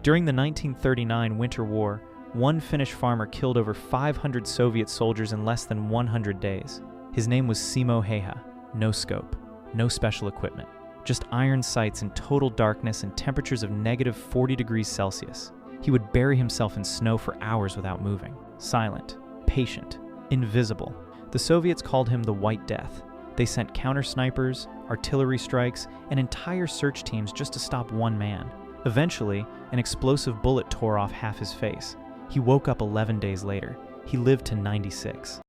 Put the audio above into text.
During the 1939 Winter War, one Finnish farmer killed over 500 Soviet soldiers in less than 100 days. His name was Simo Heiha. No scope, no special equipment, just iron sights in total darkness and temperatures of -40 degrees Celsius. He would bury himself in snow for hours without moving. Silent, patient, invisible. The Soviets called him the White Death. They sent counter-snipers, artillery strikes, and entire search teams just to stop one man. Eventually, an explosive bullet tore off half his face. He woke up 11 days later. He lived to 96.